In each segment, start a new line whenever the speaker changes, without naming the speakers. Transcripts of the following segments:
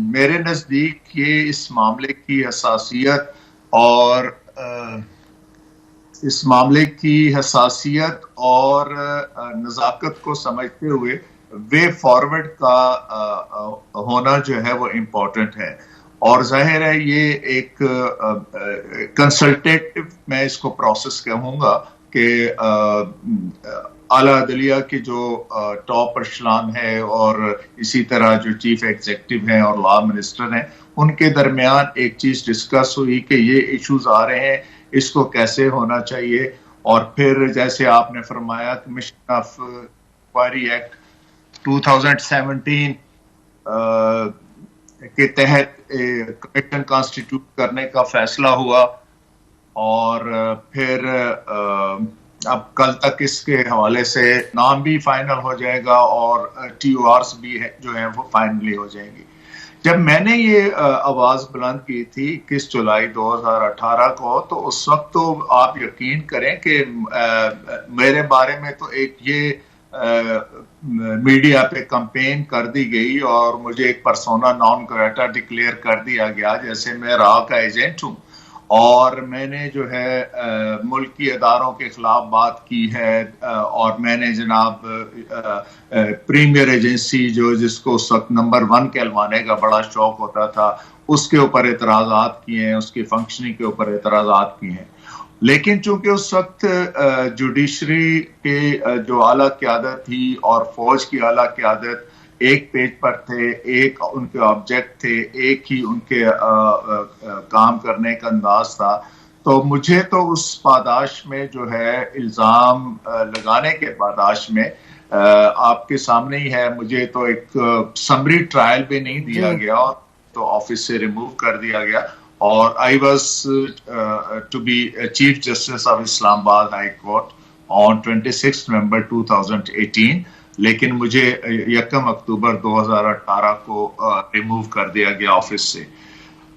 मेरे नजदीक ये इस मामले की हसासियत और नज़ाकत को समझते हुए वे फॉरवर्ड का होना जो है वो इम्पोर्टेंट है। और जाहिर है ये एक कंसल्टेटिव मैं इसको प्रोसेस कहूँगा कि आला अदलिया की जो टॉप अशलान है और इसी तरह जो चीफ एग्जीक्यूटिव हैं और लॉ मिनिस्टर हैं, उनके दरमियान एक चीज डिस्कस हुई कि ये इश्यूज आ रहे हैं, इसको कैसे होना चाहिए। और फिर जैसे आपने फरमाया कमीशन ऑफ इंक्वायरी एक्ट 2017 के तहत कमीशन कॉन्स्टिट्यूट करने का फैसला हुआ और फिर अब कल तक इसके हवाले से नाम भी फाइनल हो जाएगा और TORs भी है जो है वो फाइनली हो जाएंगी। जब मैंने ये आवाज बुलंद की थी 21 जुलाई 2018 को, तो उस वक्त तो आप यकीन करें कि मेरे बारे में तो एक ये मीडिया पे कैंपेन कर दी गई और मुझे एक पर्सोना नॉन ग्रेटा डिक्लेयर कर दिया गया जैसे मैं राह का एजेंट हूं और मैंने जो है मुल्की अदारों के खिलाफ बात की है। और मैंने जनाब प्रीमियर एजेंसी जो जिसको उस वक्त नंबर 1 कहलवाने का बड़ा शौक होता था, उसके ऊपर एतराजात किए हैं, उसकी फंक्शनिंग के ऊपर एतराजात किए हैं। लेकिन चूंकि उस वक्त जुडिशरी के जो आला क़यादत थी और फौज की आला क़यादत एक पेज पर थे, एक उनके ऑब्जेक्ट थे, एक ही उनके काम करने का अंदाज था, तो मुझे तो उस पादाश में जो है इल्जाम लगाने के पादाश में आपके सामने ही है, मुझे तो एक समरी ट्रायल भी नहीं दिया गया और तो ऑफिस से रिमूव कर दिया गया। और I was to be chief justice of Islamabad high court on 26 नवंबर 2018, लेकिन मुझे 1 अक्टूबर 2018 को रिमूव कर दिया गया ऑफिस से।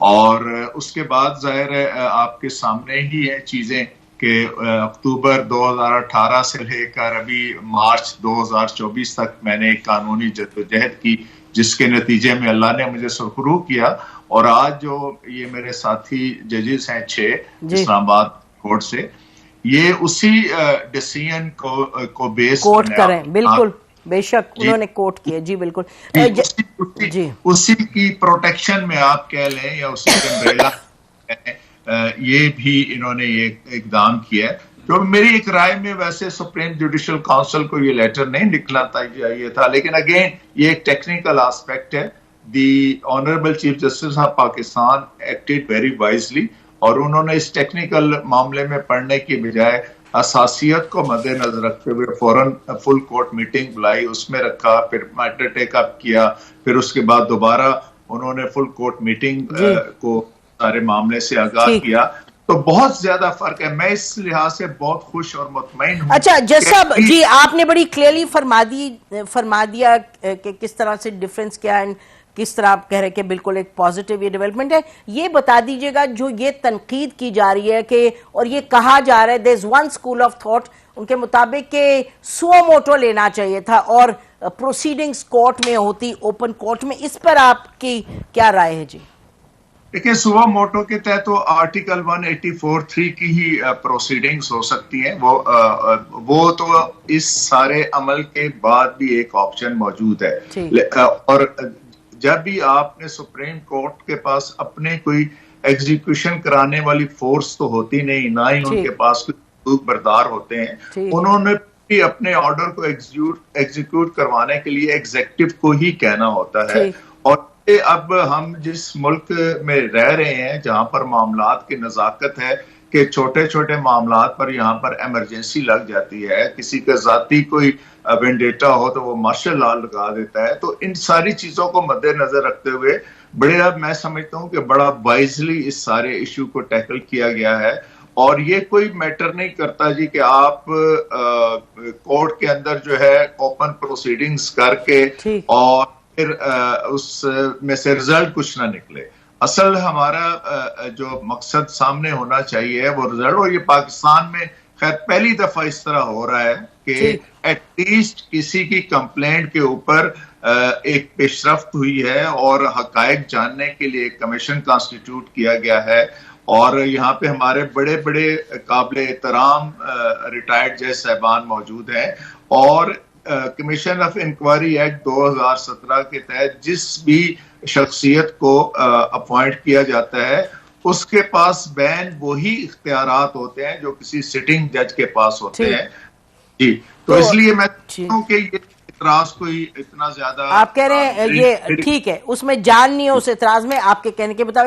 और उसके बाद जाहिर है आपके सामने ही है चीजें कि अक्टूबर 2018 से लेकर अभी मार्च 2024 तक मैंने एक कानूनी जद्दोजहद की जिसके नतीजे में अल्लाह ने मुझे सुरखरू किया। और आज जो ये मेरे साथी जजेस हैं 6 इस्लामाबाद कोर्ट से, ये उसी डिसीजन को बेस
कोर्ट करें, बिल्कुल बेशक उन्होंने कोर्ट किया जी, बिल्कुल
उसी की प्रोटेक्शन में आप कह लें या उसी के अम्ब्रेला ये भी इन्होंने ये इकदाम किया है। तो मेरी एक राय में वैसे सुप्रीम जुडिशल काउंसिल को ये लेटर नहीं निकलना चाहिए था, लेकिन अगेन ये एक टेक्निकल एस्पेक्ट है। The honourable chief justice of Pakistan acted very wisely और उन्होंने इस टेक्निकल मामले में पढ़ने की बजाय हसासियत को मद्देनजर रखते हुए फौरन फुल कोर्ट मीटिंग बुलाई, उसमें रखा, फिर मैटर टेक अप किया, फिर उसके बाद दोबारा उन्होंने फुल कोर्ट मीटिंग को सारे मामले से आगाह किया। तो बहुत ज्यादा फर्क है, मैं इस लिहाज से बहुत खुश और मुतमईन हूं।
अच्छा जज साहब जी, आपने बड़ी क्लियरली फरमा दिया कि किस तरह से डिफरेंस क्या है, किस तरह आप कह रहे हैं कि बिल्कुल एक पॉजिटिव ये डेवलपमेंट है। ये बता दीजिएगा जो ये तनकीद की जा रही है कि और ये कहा जा रहा है there is one school of thought उनके मुताबिक कि सुओ मोटो लेना चाहिए था और प्रोसीडिंग्स कोर्ट में होती, ओपन कोर्ट में, इस पर आपकी क्या राय है जी?
देखिए, सुओ मोटो के तहत तो आर्टिकल 184(3) की ही प्रोसीडिंग्स हो सकती हैं। वो तो इस सारे अमल के बाद भी एक ऑप्शन मौजूद है। और जब भी आपने सुप्रीम कोर्ट के पास अपने कोई एग्जीक्यूशन कराने वाली फोर्स तो होती नहीं, ना ही उनके पास कोई बरदार होते हैं, उन्होंने भी अपने ऑर्डर को एग्जीक्यूट करवाने के लिए एग्जीक्यूटिव को ही कहना होता है। और अब हम जिस मुल्क में रह रहे हैं जहां पर मामलात की नजाकत है कि छोटे छोटे मामलात पर यहाँ पर इमरजेंसी लग जाती है, किसी का जाती कोई वेंडेटा हो तो वो मार्शल लॉ लगा देता है, तो इन सारी चीजों को मद्देनजर रखते हुए मैं समझता हूँ कि बड़ा वाइजली इस सारे इशू को टैकल किया गया है। और ये कोई मैटर नहीं करता जी कि आप कोर्ट के अंदर जो है ओपन प्रोसीडिंग्स करके और फिर उसमें से रिजल्ट कुछ ना निकले। असल हमारा जो मकसद सामने होना चाहिए वो रिजल्ट, और ये पाकिस्तान में खैर पहली दफा इस तरह हो रहा है कि एटलीस्ट किसी की कंप्लेंट के ऊपर एक पेशरफ्त हुई है और हकायक जानने के लिए एक कमीशन कॉन्स्टिट्यूट किया गया है। और यहाँ पे हमारे बड़े बड़े काबिल एहतराम रिटायर्ड जज साहबान मौजूद हैं और कमीशन ऑफ इंक्वायरी एक्ट 2017 के तहत जिस भी शख्सियत को अपॉइंट किया जाता है उसके पास बैन वही इख्तियारात होते हैं जो किसी सिटिंग जज के पास होते हैं। जी, तो इसलिए मैं कहता हूं कि ये इतराज कोई इतना ज्यादा
आप कह रहे हैं ये ठीक है, उसमें जान नहीं है उस इतराज में, आपके कहने के मुताबिक